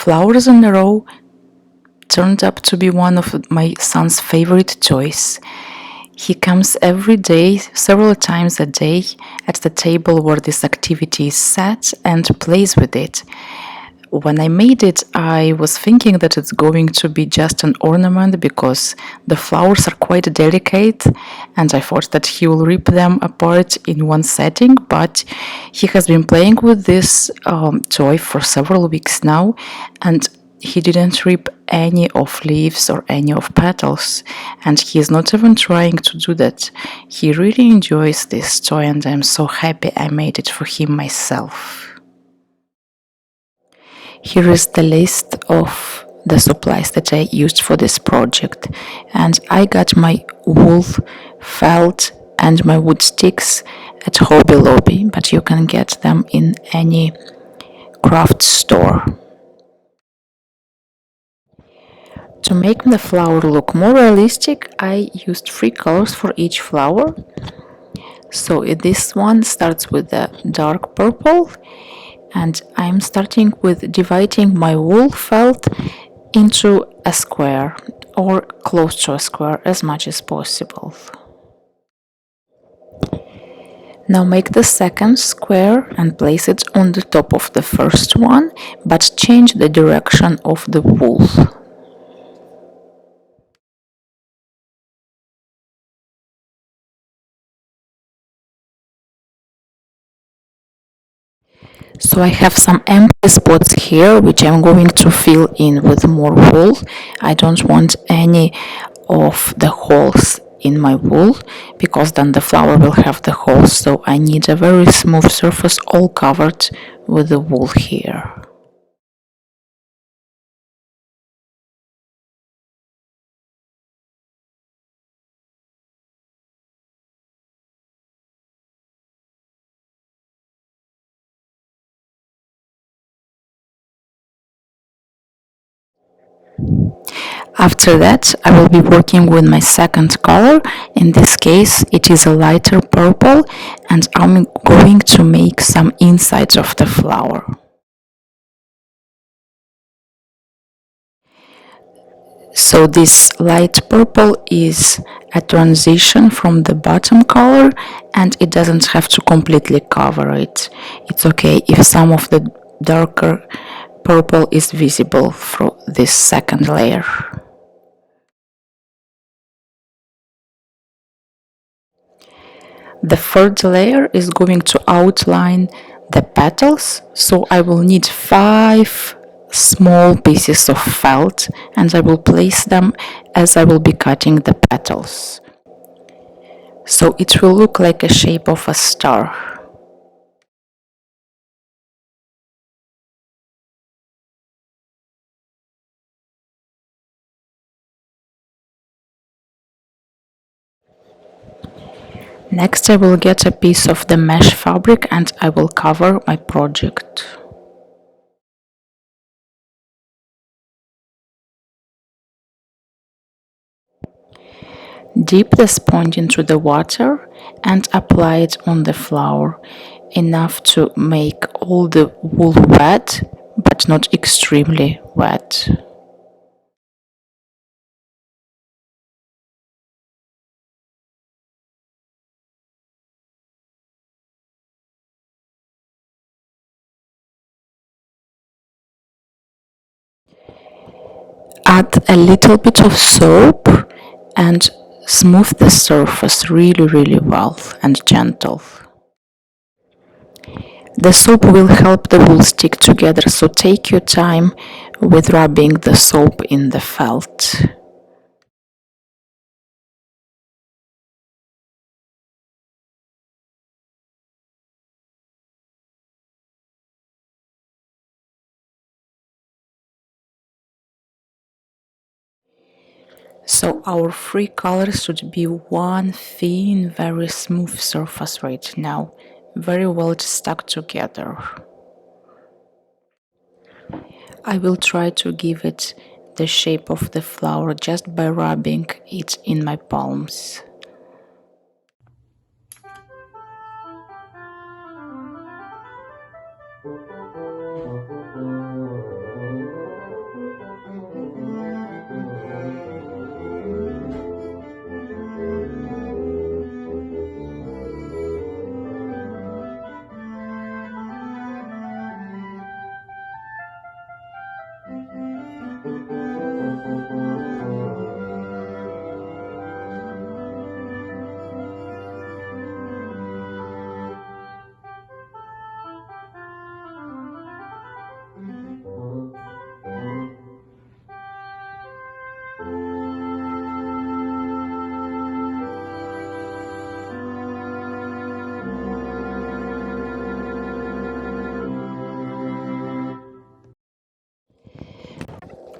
flowers in a row turned up to be one of my son's favorite toys. He comes every day, several times a day, at the table where this activity is set and plays with it. When I made it, I was thinking that it's going to be just an ornament because the flowers are quite delicate, and I thought that he will rip them apart in one setting, but he has been playing with this toy for several weeks now, and he didn't rip any of leaves or any of petals, and he is not even trying to do that. He really enjoys this toy, and I'm so happy I made it for him myself. Here is the list of the supplies that I used for this project, and I got my wool, felt, and my wood sticks at Hobby Lobby, but you can get them in any craft store. To make the flower look more realistic, I used 3 colors for each flower. So this one starts with the dark purple, and I'm starting with dividing my wool felt into a square or close to a square as much as possible. Now make the second square and place it on the top of the first one, but change the direction of the wool. So I have some empty spots here which I'm going to fill in with more wool. I don't want any of the holes in my wool because then the flower will have the holes, so I need a very smooth surface all covered with the wool here. After that, I will be working with my second color. In this case, it is a lighter purple, and I'm going to make some insides of the flower. So this light purple is a transition from the bottom color, and it doesn't have to completely cover it. It's okay if some of the darker purple is visible through this second layer. The third layer is going to outline the petals, so I will need 5 small pieces of felt, and I will place them as I will be cutting the petals. So it will look like a shape of a star. Next, I will get a piece of the mesh fabric and I will cover my project. Dip the sponge into the water and apply it on the flower, enough to make all the wool wet, but not extremely wet. Add a little bit of soap and smooth the surface really well and gentle. The soap will help the wool stick together, so take your time with rubbing the soap in the felt. So our 3 colors should be one thin, very smooth surface right now, very well stuck together. I will try to give it the shape of the flower just by rubbing it in my palms.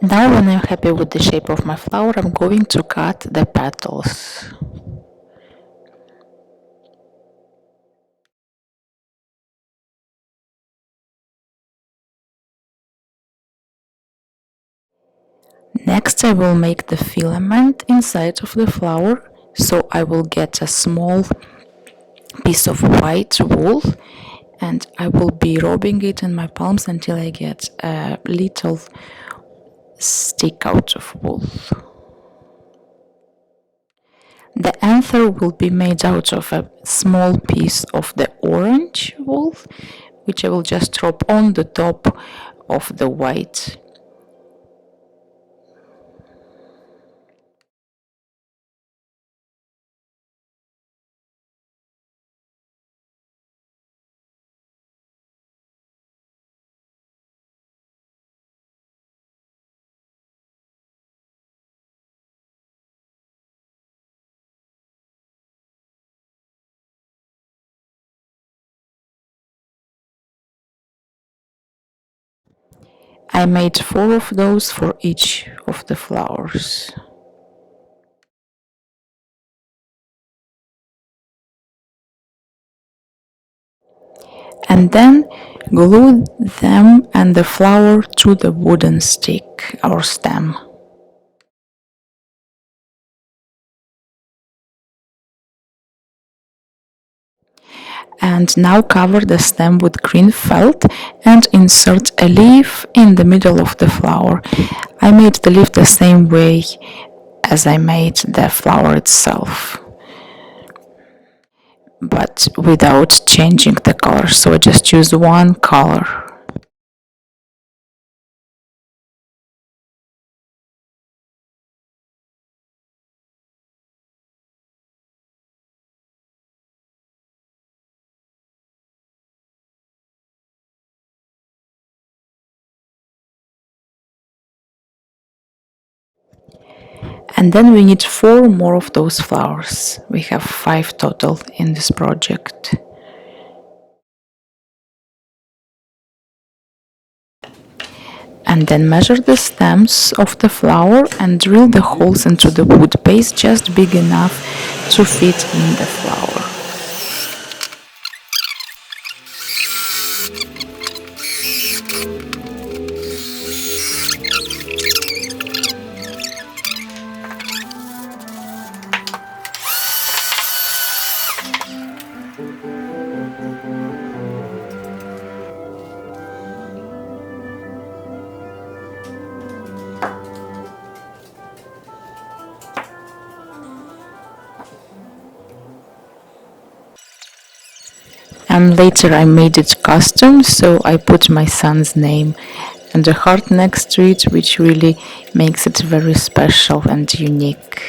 Now when I'm happy with the shape of my flower, I'm going to cut the petals. Next I will make the filament inside of the flower, so I will get a small piece of white wool and I will be rubbing it in my palms until I get a little stick out of wool. The anther will be made out of a small piece of the orange wool, which I will just drop on the top of the white. I made 4 of those for each of the flowers. And then glue them and the flower to the wooden stick or stem. And now cover the stem with green felt and insert a leaf in the middle of the flower. I made the leaf the same way as I made the flower itself, but without changing the color, so I just use one color. And then we need 4 more of those flowers. We have 5 total in this project. And then measure the stems of the flower and drill the holes into the wood base just big enough to fit in the flower. And later I made it custom, so I put my son's name and a heart next to it, which really makes it very special and unique.